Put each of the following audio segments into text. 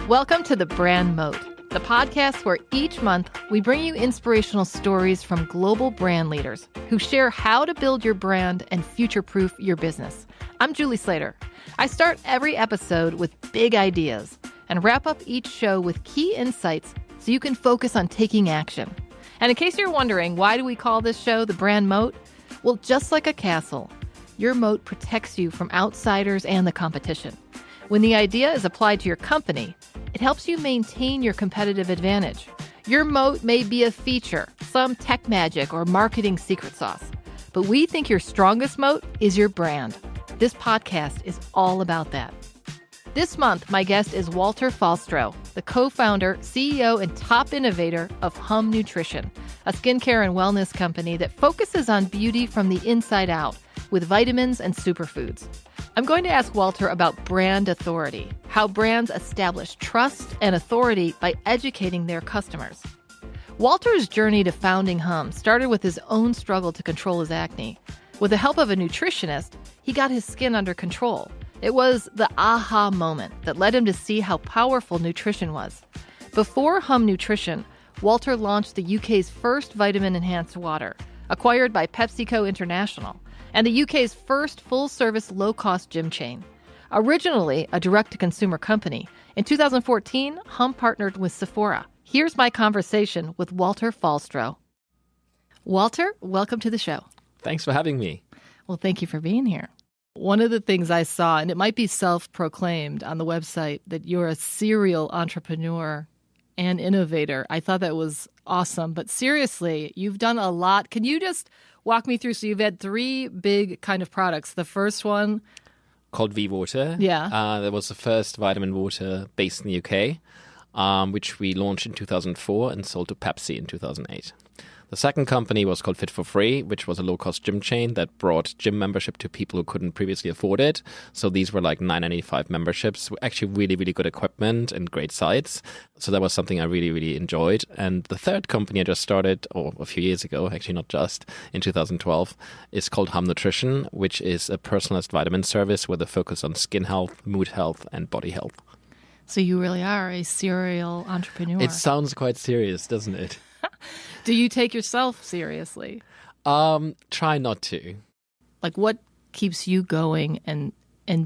Welcome to the Brand Moat, the podcast where each month we bring you inspirational stories from global brand leaders who share how to build your brand and future-proof your business. I'm Julie Slater. I start every episode with big ideas and wrap up each show with key insights so you can focus on taking action. And in case you're wondering, why do we call this show the Brand Moat? Well, just like a castle, your moat protects you from outsiders and the competition. When the idea is applied to your company, it helps you maintain your competitive advantage. Your moat may be a feature, some tech magic or marketing secret sauce, but we think your strongest moat is your brand. This podcast is all about that. This month, my guest is Walter Faulstroh, the co-founder, CEO, and top innovator of Hum Nutrition, a skincare and wellness company that focuses on beauty from the inside out with vitamins and superfoods. I'm going to ask Walter about brand authority, how brands establish trust and authority by educating their customers. Walter's journey to founding Hum started with his own struggle to control his acne. With the help of a nutritionist, he got his skin under control. It was the aha moment that led him to see how powerful nutrition was. Before Hum Nutrition, Walter launched the UK's first vitamin-enhanced water, acquired by PepsiCo International, and the UK's first full-service low-cost gym chain. Originally a direct-to-consumer company, in 2014, Hum partnered with Sephora. Here's my conversation with Walter Faulstroh. Walter, welcome to the show. Thanks for having me. Well, thank you for being here. One of the things I saw, and it might be self-proclaimed on the website, that you're a serial entrepreneur and innovator. I thought that was awesome. But seriously, you've done a lot. Can you just walk me through? So you've had three big kind of products. The first one called V-Water. Yeah. That was the first vitamin water based in the UK, which we launched in 2004 and sold to Pepsi in 2008. The second company was called Fit for Free, which was a low-cost gym chain that brought gym membership to people who couldn't previously afford it. So these were like $9.95 memberships, actually really, really good equipment and great sites. So that was something I really, really enjoyed. And the third company I just started, a few years ago, actually not just, in 2012, is called Hum Nutrition, which is a personalized vitamin service with a focus on skin health, mood health, and body health. So you really are a serial entrepreneur. It sounds quite serious, doesn't it? Do you take yourself seriously? Try not to. Like, what keeps you going and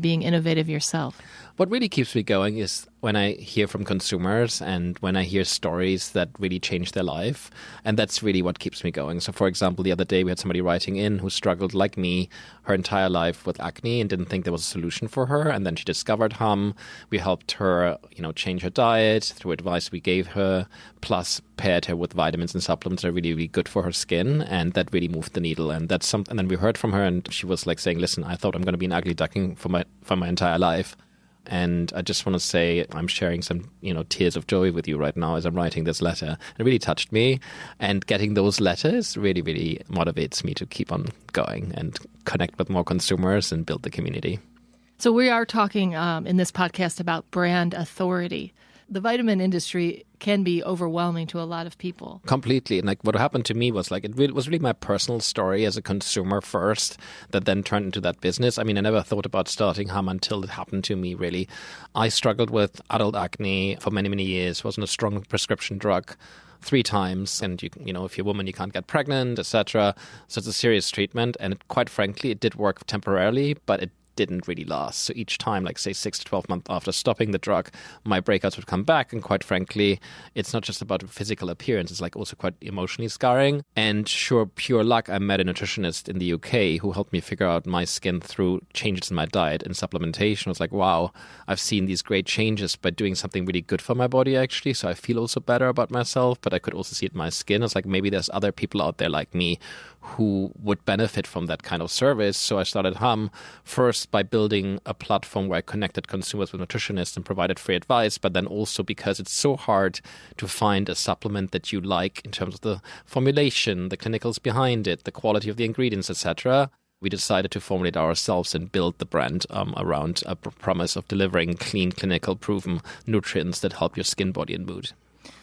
being innovative yourself? What really keeps me going is when I hear from consumers and when I hear stories that really change their life. And that's really what keeps me going. So, for example, the other day we had somebody writing in who struggled like me her entire life with acne and didn't think there was a solution for her. And then she discovered Hum. We helped her, change her diet through advice we gave her, plus paired her with vitamins and supplements that are really, really good for her skin. And that really moved the needle. And that's something. And then we heard from her and she was like saying, listen, I thought I'm going to be an ugly duckling for my entire life. And I just want to say I'm sharing some, tears of joy with you right now as I'm writing this letter. It really touched me. And getting those letters really, really motivates me to keep on going and connect with more consumers and build the community. So we are talking in this podcast about brand authority. The vitamin industry can be overwhelming to a lot of people. Completely. And what happened to me was it was really my personal story as a consumer first that then turned into that business. I mean, I never thought about starting Hum until it happened to me, really. I struggled with adult acne for many, many years. Wasn't a strong prescription drug 3 times. And, if you're a woman, you can't get pregnant, etc. So it's a serious treatment. And quite frankly, it did work temporarily, but it didn't really last. So each time, say 6 to 12 months after stopping the drug, my breakouts would come back. And quite frankly, it's not just about physical appearance. It's also quite emotionally scarring. And sure, pure luck, I met a nutritionist in the UK who helped me figure out my skin through changes in my diet and supplementation. I was like, wow, I've seen these great changes by doing something really good for my body, actually. So I feel also better about myself, but I could also see it in my skin. It's like maybe there's other people out there like me who would benefit from that kind of service. So I started Hum first by building a platform where I connected consumers with nutritionists and provided free advice, but then also because it's so hard to find a supplement that you like in terms of the formulation, the clinicals behind it, the quality of the ingredients, etc. We decided to formulate ourselves and build the brand around a promise of delivering clean, clinical, proven nutrients that help your skin, body, and mood.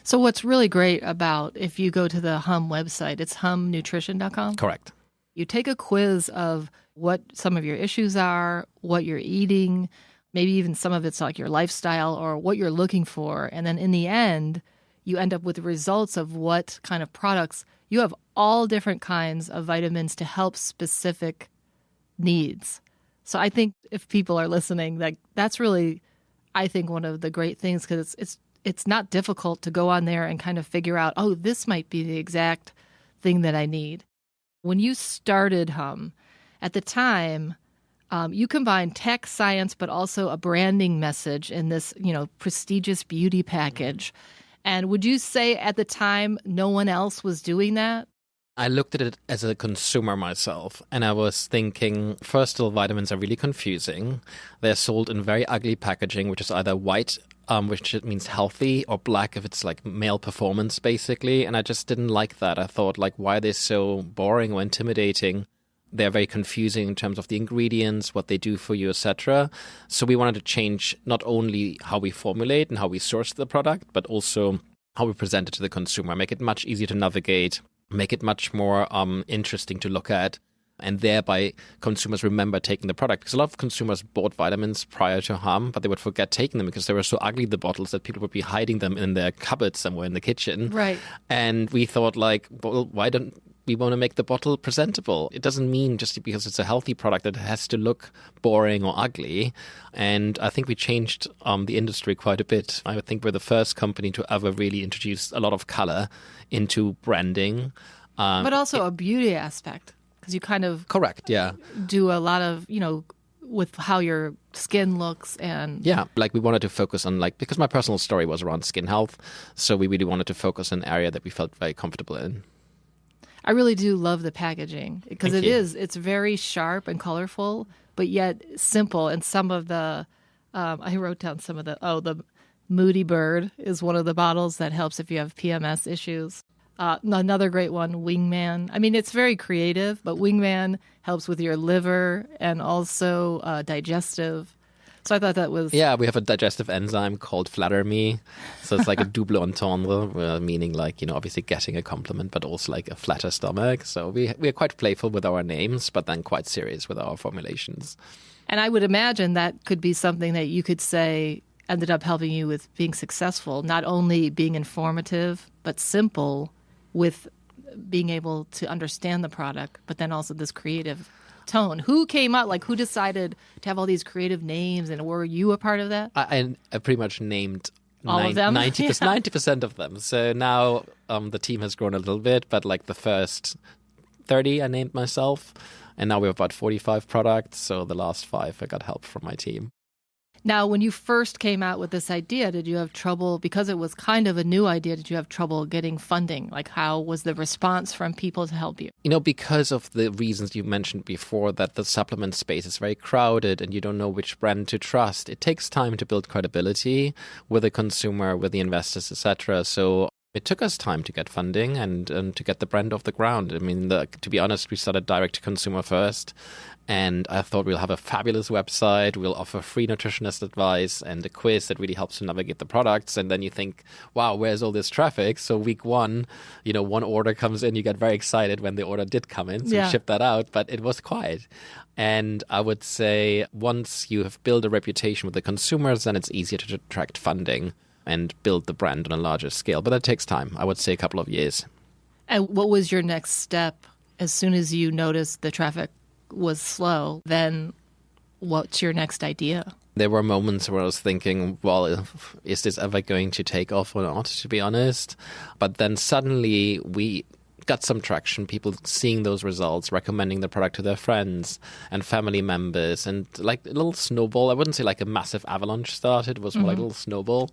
So what's really great about, if you go to the Hum website, it's humnutrition.com? Correct. You take a quiz of what some of your issues are, what you're eating, maybe even some of it's like your lifestyle or what you're looking for. And then in the end, you end up with results of what kind of products. You have all different kinds of vitamins to help specific needs. So I think if people are listening, like that's really, I think, one of the great things, because it's not difficult to go on there and kind of figure out, oh, this might be the exact thing that I need. When you started Hum, at the time, you combined tech, science, but also a branding message in this, prestigious beauty package. And would you say at the time no one else was doing that? I looked at it as a consumer myself, and I was thinking, first of all, vitamins are really confusing. They're sold in very ugly packaging, which is either white, which means healthy, or black if it's like male performance, basically. And I just didn't like that. I thought, like, why are they so boring or intimidating? They're very confusing in terms of the ingredients, what they do for you, etc. So we wanted to change not only how we formulate and how we source the product, but also how we present it to the consumer, make it much easier to navigate, make it much more interesting to look at, and thereby consumers remember taking the product. Because a lot of consumers bought vitamins prior to Hum, but they would forget taking them because they were so ugly, the bottles, that people would be hiding them in their cupboard somewhere in the kitchen. Right. And we thought, like, well, why don't we want to make the bottle presentable? It doesn't mean just because it's a healthy product that it has to look boring or ugly. And I think we changed the industry quite a bit. I think we're the first company to ever really introduce a lot of color into branding. But also a beauty aspect, because you kind of correct, yeah, do a lot of, with how your skin looks. And yeah, like we wanted to focus on, like, because my personal story was around skin health. So we really wanted to focus on an area that we felt very comfortable in. I really do love the packaging, because it's very sharp and colorful, but yet simple. And some of the, I wrote down some of the Moody Bird is one of the bottles that helps if you have PMS issues. Another great one, Wingman. I mean, it's very creative, but Wingman helps with your liver and also digestive. So I thought that was... Yeah, we have a digestive enzyme called Flatter Me. So it's like a double entendre, meaning like, obviously getting a compliment, but also like a flatter stomach. So we are quite playful with our names, but then quite serious with our formulations. And I would imagine that could be something that you could say ended up helping you with being successful, not only being informative, but simple with being able to understand the product, but then also this creative tone. Who came up, who decided to have all these creative names, and were you a part of that? I pretty much named all of them? 90% of them. So now the team has grown a little bit, but like the first 30 I named myself, and now we have about 45 products. So the last 5 I got help from my team. Now, when you first came out with this idea, did you have trouble, because it was kind of a new idea, did you have trouble getting funding? Like, how was the response from people to help you? Because of the reasons you mentioned before, that the supplement space is very crowded and you don't know which brand to trust, it takes time to build credibility with the consumer, with the investors, etc. So it took us time to get funding and to get the brand off the ground. I mean, to be honest, we started direct to consumer first. And I thought we'll have a fabulous website. We'll offer free nutritionist advice and a quiz that really helps to navigate the products. And then you think, wow, where's all this traffic? So week 1, one order comes in. You get very excited when the order did come in. So we shipped that out, but it was quiet. And I would say once you have built a reputation with the consumers, then it's easier to attract funding and build the brand on a larger scale. But that takes time. I would say a couple of years. And what was your next step as soon as you noticed the traffic was slow? Then what's your next idea? There were moments where I was thinking, well, is this ever going to take off or not, to be honest? But then suddenly we got some traction, people seeing those results, recommending the product to their friends and family members, and like a little snowball. I wouldn't say like a massive avalanche started, it was more like a little snowball.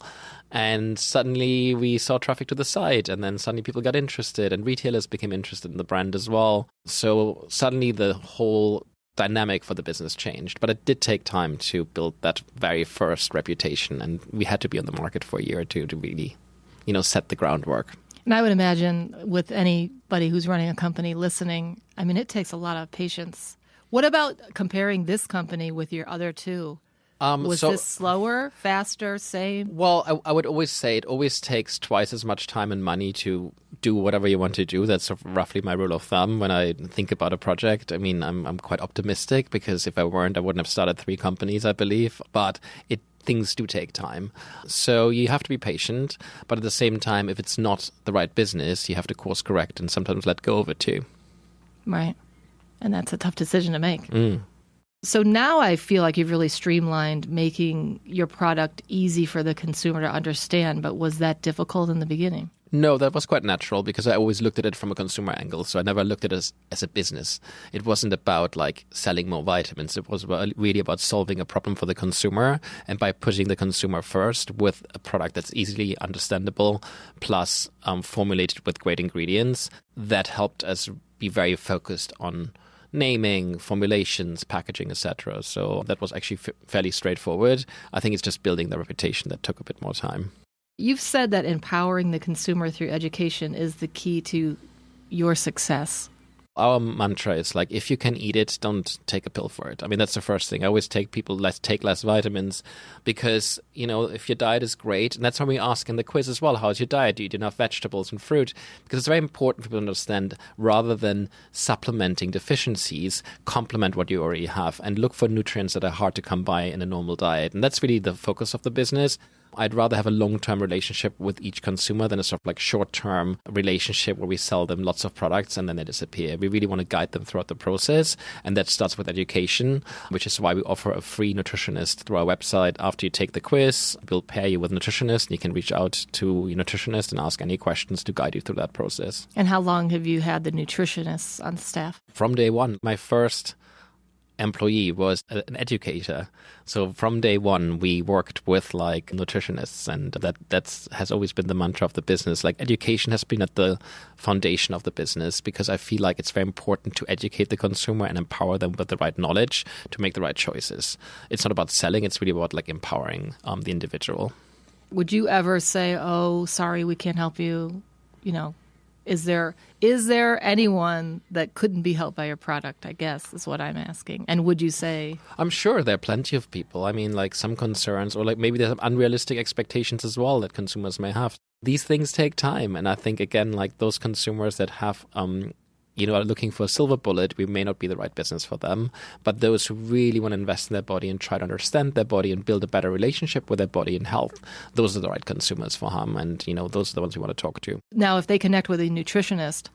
And suddenly we saw traffic to the site, and then suddenly people got interested and retailers became interested in the brand as well. So suddenly the whole dynamic for the business changed. But it did take time to build that very first reputation, and we had to be on the market for a year or two to really, set the groundwork. And I would imagine with anybody who's running a company listening, I mean, it takes a lot of patience. What about comparing this company with your other two? Was this slower, faster, same? Well, I would always say it always takes twice as much time and money to do whatever you want to do. That's sort of roughly my rule of thumb when I think about a project. I mean, I'm quite optimistic, because if I weren't, I wouldn't have started 3 companies, I believe. But things do take time. So you have to be patient. But at the same time, if it's not the right business, you have to course correct and sometimes let go of it too. Right. And that's a tough decision to make. So now I feel like you've really streamlined making your product easy for the consumer to understand. But was that difficult in the beginning? No, that was quite natural, because I always looked at it from a consumer angle. So I never looked at it as a business. It wasn't about like selling more vitamins. It was really about solving a problem for the consumer. And by putting the consumer first with a product that's easily understandable, plus formulated with great ingredients, that helped us be very focused on naming, formulations, packaging, etc. So that was actually fairly straightforward. I think it's just building the reputation that took a bit more time. You've said that empowering the consumer through education is the key to your success. Our mantra is like, if you can eat it, don't take a pill for it. I mean, that's the first thing. I always take people, take less vitamins, because, if your diet is great, and that's why we ask in the quiz as well, how's your diet? Do you eat enough vegetables and fruit? Because it's very important for people to understand, rather than supplementing deficiencies, complement what you already have and look for nutrients that are hard to come by in a normal diet. And that's really the focus of the business. I'd rather have a long-term relationship with each consumer than a sort of like short-term relationship where we sell them lots of products and then they disappear. We really want to guide them throughout the process, and that starts with education, which is why we offer a free nutritionist through our website. After you take the quiz, we'll pair you with a nutritionist, and you can reach out to your nutritionist and ask any questions to guide you through that process. And how long have you had the nutritionists on staff? From day one. My first employee was an educator. So from day one, we worked with like nutritionists, and that has always been the mantra of the business. Like, education has been at the foundation of the business, because I feel like it's very important to educate the consumer and empower them with the right knowledge to make the right choices. It's not about selling. It's really about like empowering the individual. Would you ever say, oh, sorry, we can't help you? Is there anyone that couldn't be helped by your product, I guess, is what I'm asking. And would you say? I'm sure there are plenty of people. I mean, like some concerns, or like maybe there's some unrealistic expectations as well that consumers may have. These things take time. And I think, again, like those consumers that have are looking for a silver bullet, we may not be the right business for them. But those who really want to invest in their body and try to understand their body and build a better relationship with their body and health, those are the right consumers for them. And, those are the ones we want to talk to. Now, if they connect with a nutritionist,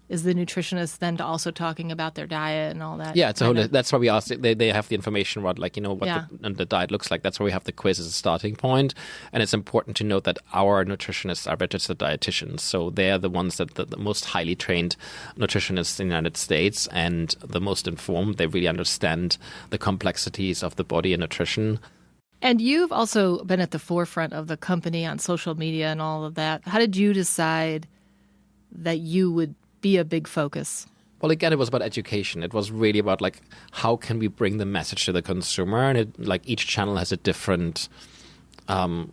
is the nutritionist then also talking about their diet and all that? Yeah, that's why we asked. They have the information about what the diet looks like. That's why we have the quiz as a starting point. And it's important to note that our nutritionists are registered dietitians. So they're the ones that the most highly trained nutritionists in the United States, and the most informed. They really understand the complexities of the body and nutrition. And you've also been at the forefront of the company on social media and all of that. How did you decide that you would be a big focus? Well, again, it was about education. It was really about like, how can we bring the message to the consumer? And each channel has a different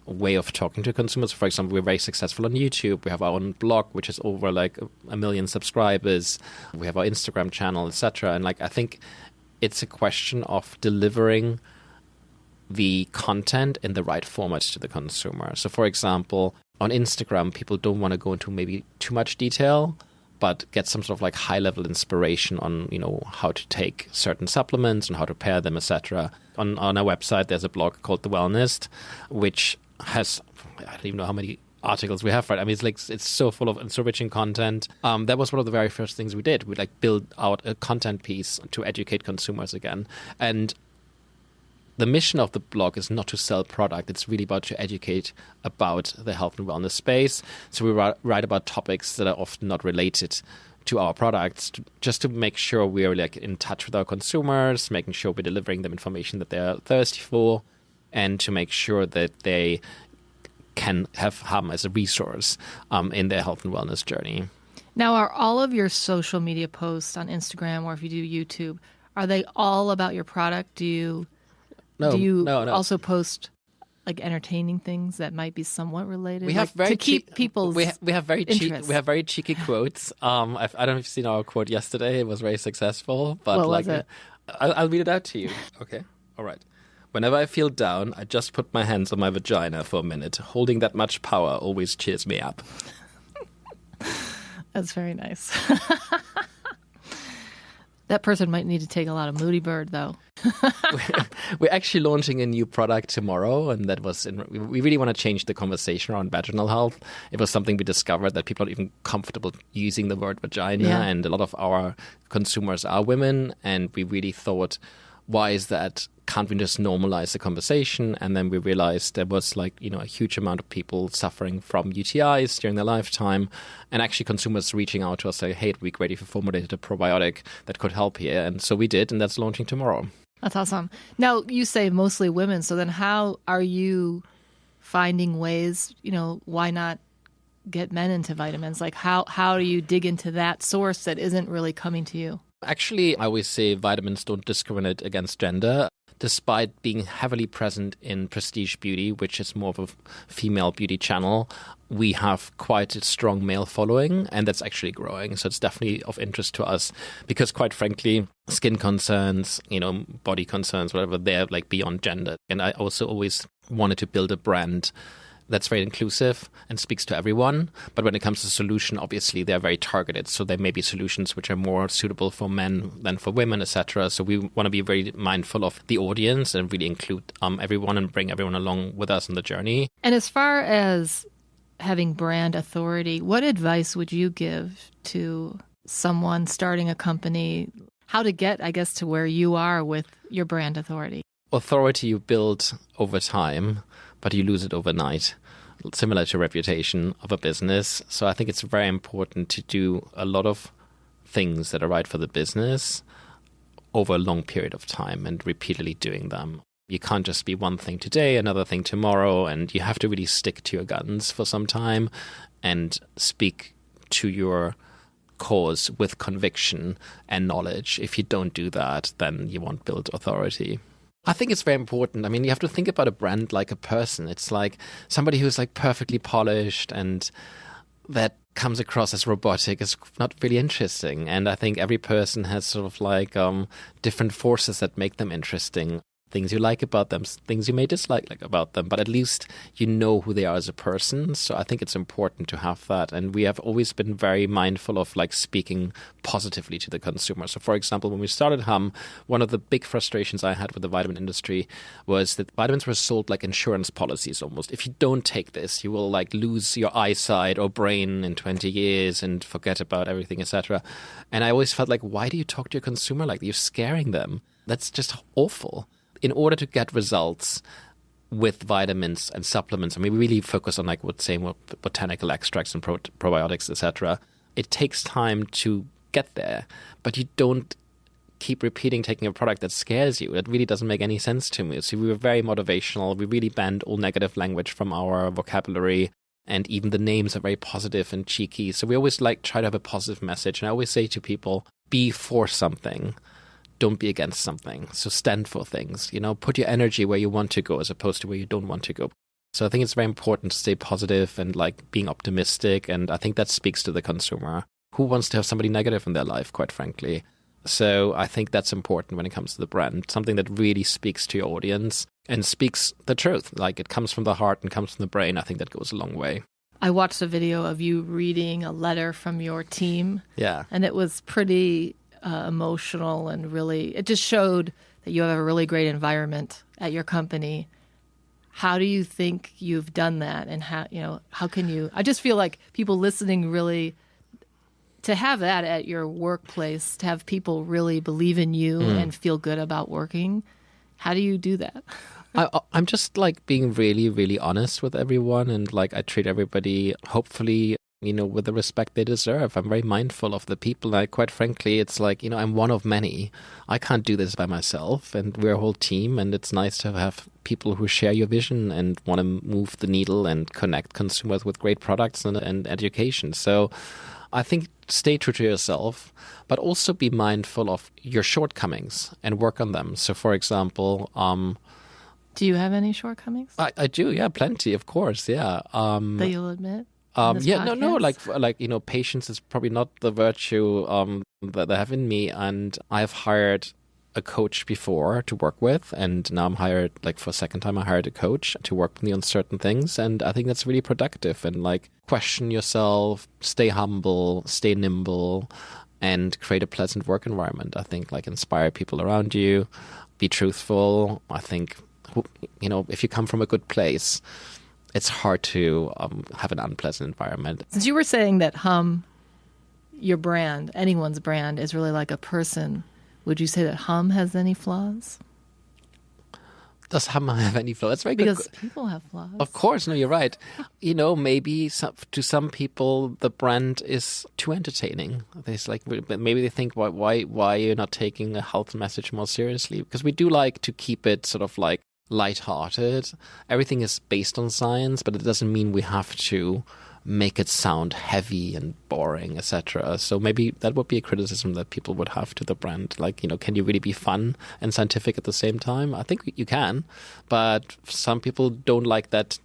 way of talking to consumers. For example, we're very successful on YouTube. We have our own blog, which is over like 1 million subscribers. We have our Instagram channel, etc. And I think it's a question of delivering the content in the right format to the consumer. So, for example, on Instagram, people don't want to go into maybe too much detail, but get some sort of like high-level inspiration on, how to take certain supplements and how to pair them, etc. On our website, there's a blog called The Wellness, which has, I don't even know how many articles we have, right? I mean, it's so full of and so rich in content. That was one of the very first things we did. We build out a content piece to educate consumers again. And the mission of the blog is not to sell product. It's really about to educate about the health and wellness space. So we write about topics that are often not related to our products, just to make sure we're in touch with our consumers, making sure we're delivering them information that they're thirsty for, and to make sure that they can have HUM as a resource in their health and wellness journey. Now, are all of your social media posts on Instagram, or if you do YouTube, are they all about your product? Do you also post entertaining things that might be somewhat related? We have very people's we have very cheeky quotes. I don't know if you've seen our quote yesterday. It was very successful. But what was it? I'll read it out to you. Okay. All right. Whenever I feel down, I just put my hands on my vagina for a minute. Holding that much power always cheers me up. That's very nice. That person might need to take a lot of Moody Bird, though. We're actually launching a new product tomorrow, and we really want to change the conversation around vaginal health. It was something we discovered that people are even comfortable using the word vagina, and a lot of our consumers are women, and we really thought, why is that? Can't we just normalize the conversation? And then we realized there was a huge amount of people suffering from UTIs during their lifetime, and actually consumers reaching out to us saying, hey, it'd be great if you formulated a probiotic that could help here. And so we did, and that's launching tomorrow. That's awesome. Now, you say mostly women, so then how are you finding ways, why not get men into vitamins? Like how do you dig into that source that isn't really coming to you? Actually, I always say vitamins don't discriminate against gender. Despite being heavily present in prestige beauty, which is more of a female beauty channel, we have quite a strong male following, and that's actually growing. So it's definitely of interest to us because, quite frankly, skin concerns, body concerns, whatever, they're beyond gender. And I also always wanted to build a brand that's very inclusive and speaks to everyone. But when it comes to solution, obviously they're very targeted. So there may be solutions which are more suitable for men than for women, etc. So we want to be very mindful of the audience and really include everyone and bring everyone along with us on the journey. And as far as having brand authority, what advice would you give to someone starting a company? How to get, I guess, to where you are with your brand authority? Authority you build over time, but you lose it overnight. Similar to reputation of a business. So I think it's very important to do a lot of things that are right for the business over a long period of time and repeatedly doing them. You can't just be one thing today, another thing tomorrow, and you have to really stick to your guns for some time and speak to your cause with conviction and knowledge. If you don't do that, then you won't build authority. I think it's very important. I mean, you have to think about a brand like a person. It's like somebody who's perfectly polished and that comes across as robotic is not really interesting. And I think every person has sort of different forces that make them interesting. Things you like about them, things you may dislike about them, but at least you know who they are as a person. So I think it's important to have that. And we have always been very mindful of speaking positively to the consumer. So for example, when we started Hum, one of the big frustrations I had with the vitamin industry was that vitamins were sold like insurance policies almost. If you don't take this, you will lose your eyesight or brain in 20 years and forget about everything, etc. And I always felt why do you talk to your consumer like that? You're scaring them. That's just awful. In order to get results with vitamins and supplements, I mean, we really focus on botanical extracts and probiotics, etc. It takes time to get there, but you don't keep repeating taking a product that scares you. It really doesn't make any sense to me. So we were very motivational. We really banned all negative language from our vocabulary, and even the names are very positive and cheeky. So we always try to have a positive message. And I always say to people, be for something. Don't be against something. So stand for things, put your energy where you want to go as opposed to where you don't want to go. So I think it's very important to stay positive and being optimistic. And I think that speaks to the consumer. Who wants to have somebody negative in their life, quite frankly? So I think that's important when it comes to the brand. Something that really speaks to your audience and speaks the truth. It comes from the heart and comes from the brain. I think that goes a long way. I watched a video of you reading a letter from your team. Yeah. And it was pretty emotional, and really it just showed that you have a really great environment at your company. How do you think you've done that, and how can you? I just feel like people listening really, to have that at your workplace, to have people really believe in you and feel good about working. How do you do that? I'm just being really, really honest with everyone, and I treat everybody hopefully with the respect they deserve. I'm very mindful of the people. Quite frankly, it's I'm one of many. I can't do this by myself, and we're a whole team, and it's nice to have people who share your vision and want to move the needle and connect consumers with great products and education. So I think stay true to yourself, but also be mindful of your shortcomings and work on them. So for example, do you have any shortcomings? I do, yeah, plenty, of course, yeah. That you'll admit? Patience is probably not the virtue that I have in me, and I've hired a coach before to work with, and now I'm hired, like for a second time, I hired a coach to work with me on certain things. And I think that's really productive. And like question yourself, stay humble, stay nimble, and create a pleasant work environment. I think like inspire people around you, be truthful. I think, you know, if you come from a good place, it's hard to have an unpleasant environment. Since you were saying that Hum, your brand, anyone's brand, is really like a person, would you say that Hum has any flaws? Does Hum have any flaws? That's very good. Because people have flaws. Of course, no, you're right. You know, maybe to some people the brand is too entertaining. It's like maybe they think, why are you not taking a health message more seriously? Because we do like to keep it sort of like lighthearted. Everything is based on science, but it doesn't mean we have to make it sound heavy and boring, etc. So maybe that would be a criticism that people would have to the brand. Like, you know, can you really be fun and scientific at the same time? I think you can, but some people don't like that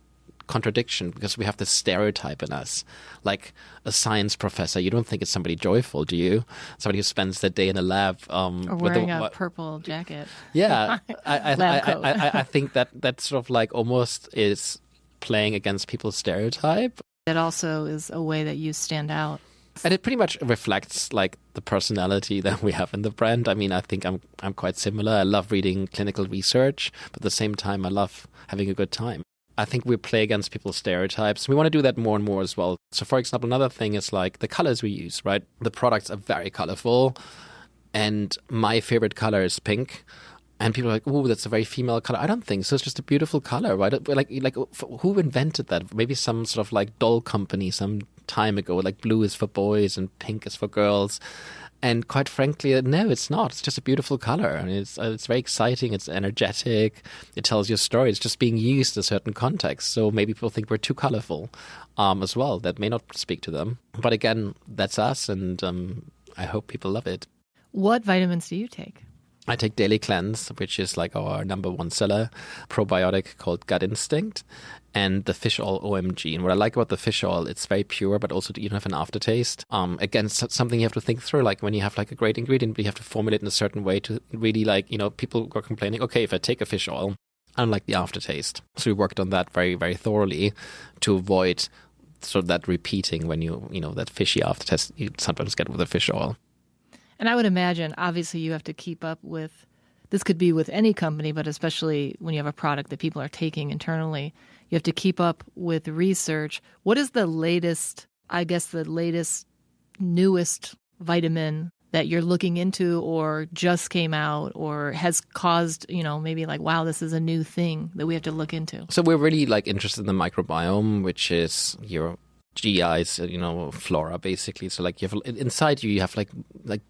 contradiction because we have this stereotype in us. Like a science professor, you don't think it's somebody joyful, do you? Somebody who spends their day in a lab or wearing a purple jacket. Yeah, I think that sort of like almost is playing against people's stereotype. It also is a way that you stand out. And it pretty much reflects like the personality that we have in the brand. I mean, I think I'm quite similar. I love reading clinical research, but at the same time, I love having a good time. I think we play against people's stereotypes. We want to do that more and more as well. So, for example, another thing is like the colors we use, right? The products are very colorful, and my favorite color is pink. And people are like, "Oh, that's a very female color." I don't think so. It's just a beautiful color, right? Like, who invented that? Maybe some sort of like doll company some time ago. Like, blue is for boys and pink is for girls. And quite frankly, no, it's not. It's just a beautiful color, and it's very exciting. It's energetic. It tells you a story. It's just being used in a certain context. So maybe people think we're too colorful, as well. That may not speak to them. But again, that's us, and I hope people love it. What vitamins do you take? I take Daily Cleanse, which is like our number one seller, probiotic called Gut Instinct, and the fish oil OMG. And what I like about the fish oil, it's very pure, but also you don't have an aftertaste. Again, something you have to think through. Like when you have like a great ingredient, you have to formulate in a certain way to really like, you know, people are complaining, okay, if I take a fish oil, I don't like the aftertaste. So we worked on that very, very thoroughly to avoid sort of that repeating when you know, that fishy aftertaste you sometimes get with the fish oil. And I would imagine, obviously, you have to keep up with, this could be with any company, but especially when you have a product that people are taking internally, you have to keep up with research. What is the latest, newest vitamin that you're looking into or just came out or has caused, you know, maybe like, wow, this is a new thing that we have to look into? So we're really like interested in the microbiome, which is your GI's, you know, flora basically. So like you have inside you have like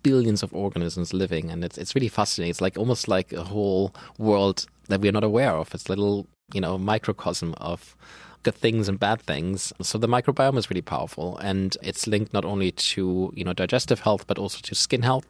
billions of organisms living, and it's really fascinating. It's like almost like a whole world that we're not aware of. It's little, you know, microcosm of good things and bad things. So the microbiome is really powerful, and it's linked not only to, you know, digestive health but also to skin health,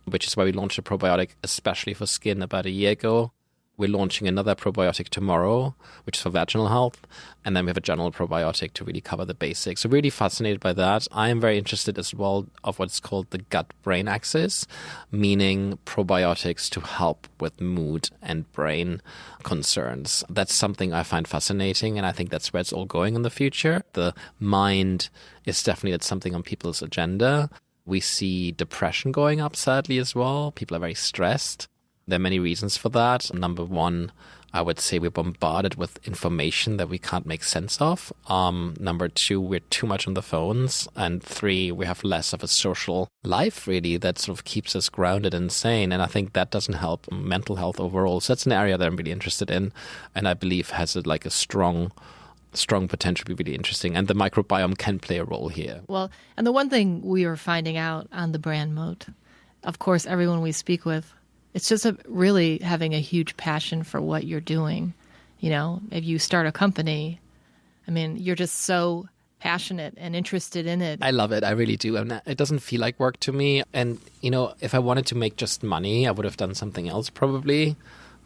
which is why we launched a probiotic especially for skin about a year ago. We're launching another probiotic tomorrow, which is for vaginal health. And then we have a general probiotic to really cover the basics. So really fascinated by that. I am very interested as well of what's called the gut-brain axis, meaning probiotics to help with mood and brain concerns. That's something I find fascinating, and I think that's where it's all going in the future. The mind is definitely something on people's agenda. We see depression going up, sadly, as well. People are very stressed. There are many reasons for that. Number one, I would say we're bombarded with information that we can't make sense of. Number two, we're too much on the phones. And three, we have less of a social life, really, that sort of keeps us grounded and sane. And I think that doesn't help mental health overall. So that's an area that I'm really interested in, and I believe has a strong potential to be really interesting. And the microbiome can play a role here. Well, and the one thing we are finding out on the brand Moat, of course, everyone we speak with, it's just really having a huge passion for what you're doing. You know, if you start a company, I mean, you're just so passionate and interested in it. I love it. I really do. And it doesn't feel like work to me. And, you know, if I wanted to make just money, I would have done something else probably.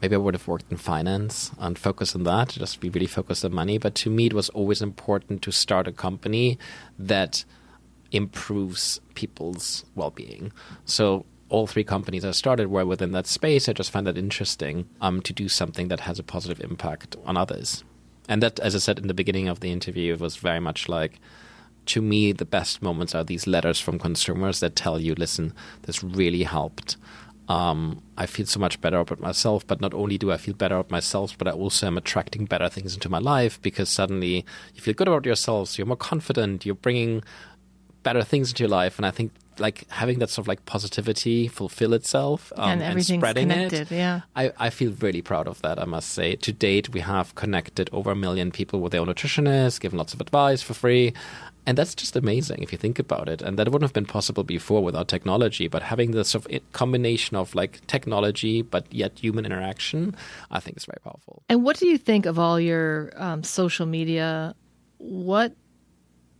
Maybe I would have worked in finance and focused on that, just be really focused on money. But to me, it was always important to start a company that improves people's well-being. So all 3 companies I started were within that space. I just find that interesting to do something that has a positive impact on others. And that, as I said in the beginning of the interview, it was very much like, to me, the best moments are these letters from consumers that tell you, listen, this really helped. I feel so much better about myself, but not only do I feel better about myself, but I also am attracting better things into my life, because suddenly you feel good about yourselves, you're more confident, you're bringing better things into your life. And I think like having that sort of like positivity fulfill itself and spreading connected, it. Yeah. I feel really proud of that, I must say. To date, we have connected over 1 million people with their own nutritionists, given lots of advice for free. And that's just amazing if you think about it. And that wouldn't have been possible before without technology. But having this sort of combination of like technology, but yet human interaction, I think is very powerful. And what do you think of all your social media?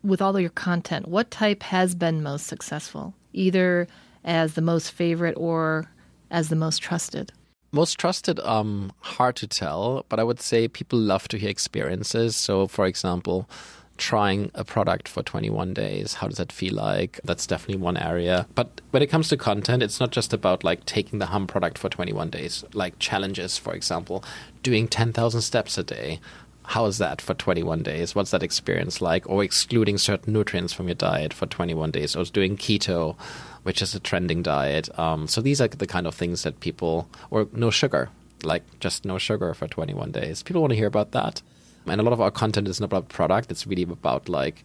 With all of your content, what type has been most successful, either as the most favorite or as the most trusted? Most trusted, hard to tell, but I would say people love to hear experiences. So, for example, trying a product for 21 days. How does that feel like? That's definitely one area. But when it comes to content, it's not just about like taking the Hum product for 21 days, like challenges, for example, doing 10,000 steps a day. How is that for 21 days? What's that experience like? Or excluding certain nutrients from your diet for 21 days, or doing keto, which is a trending diet. So these are the kind of things that people, or no sugar, like just no sugar for 21 days. People want to hear about that. And a lot of our content is not about product. It's really about like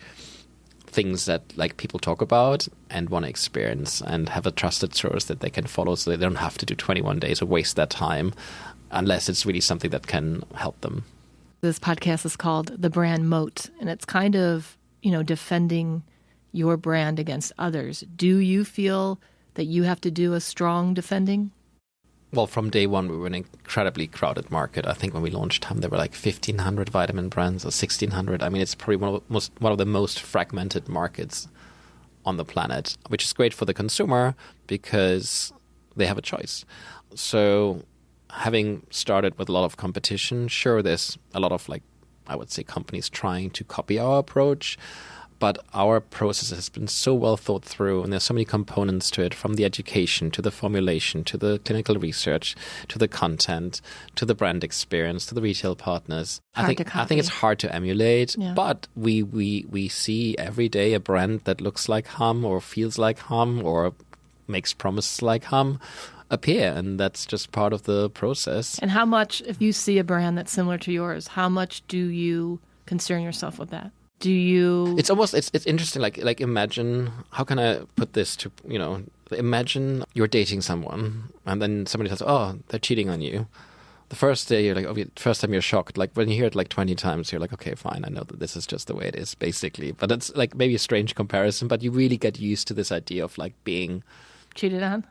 things that like people talk about and want to experience and have a trusted source that they can follow, so they don't have to do 21 days or waste that time unless it's really something that can help them. This podcast is called The Brand Moat, and it's kind of, defending your brand against others. Do you feel that you have to do a strong defending? Well, from day one, we were an incredibly crowded market. I think when we launched Hum, there were like 1,500 vitamin brands or 1,600. I mean, it's probably one of the most fragmented markets on the planet, which is great for the consumer because they have a choice. So having started with a lot of competition, sure, there's a lot of, like, I would say, companies trying to copy our approach. But our process has been so well thought through, and there's so many components to it, from the education to the formulation to the clinical research to the content to the brand experience to the retail partners. I think it's hard to emulate, but we see every day a brand that looks like Hum or feels like Hum or makes promises like Hum appear, and that's just part of the process. And how much, if you see a brand that's similar to yours, how much do you concern yourself with that? Do you... It's interesting, like imagine, how can I put this to, imagine you're dating someone and then somebody says, oh, they're cheating on you. The first day, you're like, oh, first time you're shocked. Like when you hear it like 20 times, you're like, okay, fine, I know that this is just the way it is, basically. But it's like maybe a strange comparison, but you really get used to this idea of like being... cheated on?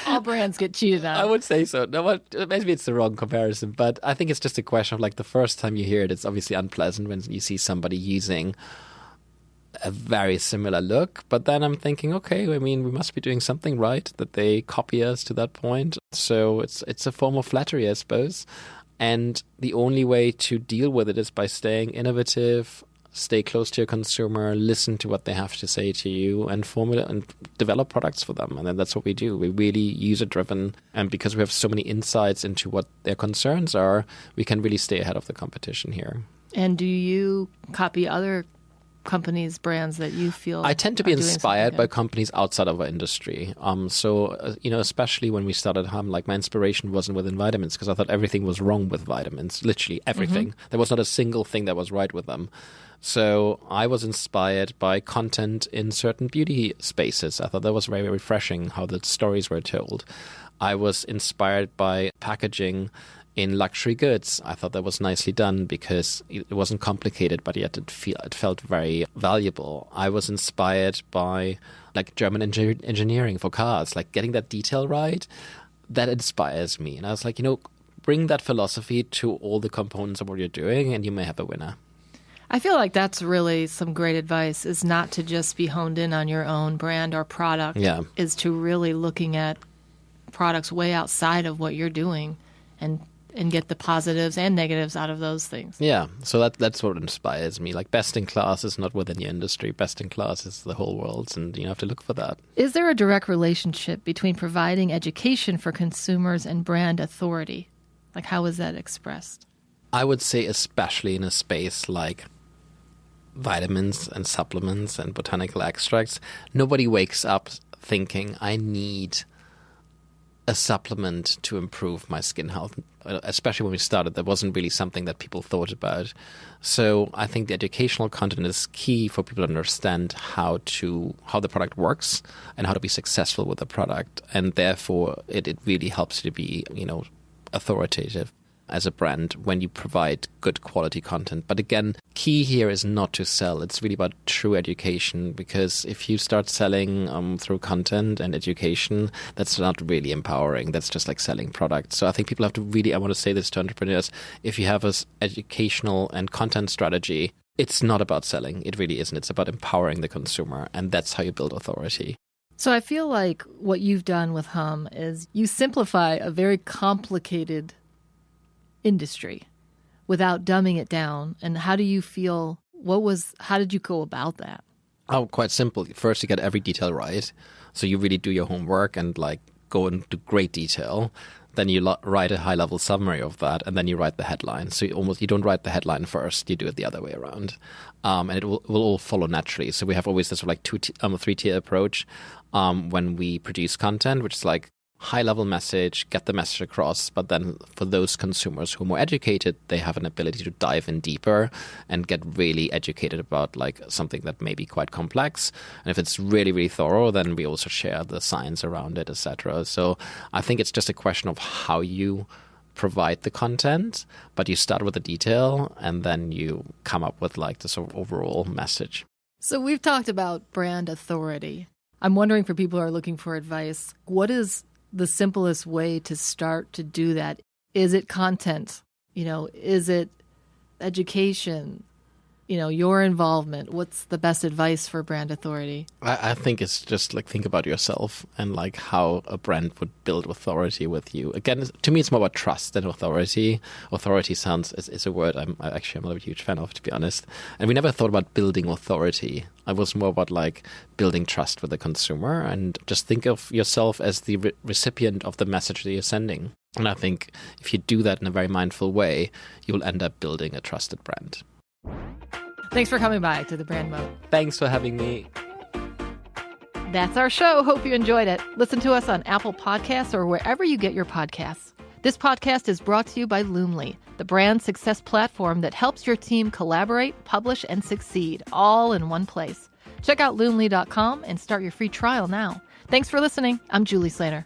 All brands get cheated on. I would say so. No, maybe it's the wrong comparison, but I think it's just a question of like the first time you hear it, it's obviously unpleasant when you see somebody using a very similar look. But then I'm thinking, okay, I mean, we must be doing something right that they copy us to that point. So it's a form of flattery, I suppose. And the only way to deal with it is by staying innovative, stay close to your consumer, listen to what they have to say to you, and formulate and develop products for them. And then that's what we do. We really user-driven. And because we have so many insights into what their concerns are, we can really stay ahead of the competition here. And do you copy other companies, brands that you feel... I tend to be inspired by companies outside of our industry. Especially when we started Hum, like my inspiration wasn't within vitamins because I thought everything was wrong with vitamins, literally everything. Mm-hmm. There was not a single thing that was right with them. So I was inspired by content in certain beauty spaces. I thought that was very, very refreshing how the stories were told. I was inspired by packaging in luxury goods. I thought that was nicely done because it wasn't complicated, but yet it felt very valuable. I was inspired by like German engineering for cars, like getting that detail right. That inspires me. And I was like, bring that philosophy to all the components of what you're doing and you may have a winner. I feel like that's really some great advice, is not to just be honed in on your own brand or product, is to really looking at products way outside of what you're doing and and get the positives and negatives out of those things. Yeah, so that's what inspires me. Like, best in class is not within your industry. Best in class is the whole world, and you have to look for that. Is there a direct relationship between providing education for consumers and brand authority? Like, how is that expressed? I would say especially in a space like vitamins and supplements and botanical extracts, nobody wakes up thinking, I need a supplement to improve my skin health. Especially when we started, that wasn't really something that people thought about. So I think the educational content is key for people to understand how the product works and how to be successful with the product. And therefore, it really helps you to be, authoritative as a brand when you provide good quality content. But again, key here is not to sell. It's really about true education, because if you start selling through content and education, that's not really empowering. That's just like selling products. So I think people have to really, I want to say this to entrepreneurs, if you have an educational and content strategy, it's not about selling. It really isn't. It's about empowering the consumer, and that's how you build authority. So I feel like what you've done with Hum is you simplify a very complicated industry without dumbing it down. And how do you feel, how did you go about that? Oh, quite simple. First, you get every detail right. So you really do your homework and like go into great detail. Then you write a high-level summary of that, and then you write the headline. So you don't write the headline first, you do it the other way around. And it will all follow naturally. So we have always this like three-tier approach when we produce content, which is like high-level message, get the message across, but then for those consumers who are more educated, they have an ability to dive in deeper and get really educated about like something that may be quite complex. And if it's really, really thorough, then we also share the science around it, etc. So I think it's just a question of how you provide the content, but you start with the detail and then you come up with like the sort of overall message. So we've talked about brand authority. I'm wondering, for people who are looking for advice, what is the simplest way to start to do that? Is it content? Is it education? Your involvement? What's the best advice for brand authority? I think it's just like think about yourself and like how a brand would build authority with you. Again, to me, it's more about trust than authority. Authority is a word I'm not a huge fan of, to be honest. And we never thought about building authority. I was more about like building trust with the consumer, and just think of yourself as the recipient of the message that you're sending. And I think if you do that in a very mindful way, you will end up building a trusted brand. Thanks for coming by to the Brand Moat. Thanks for having me. That's our show. Hope you enjoyed it. Listen to us on Apple Podcasts or wherever you get your podcasts. This podcast is brought to you by Loomly, the brand success platform that helps your team collaborate, publish, and succeed all in one place. Check out Loomly.com and start your free trial now. Thanks for listening. I'm Julie Slater.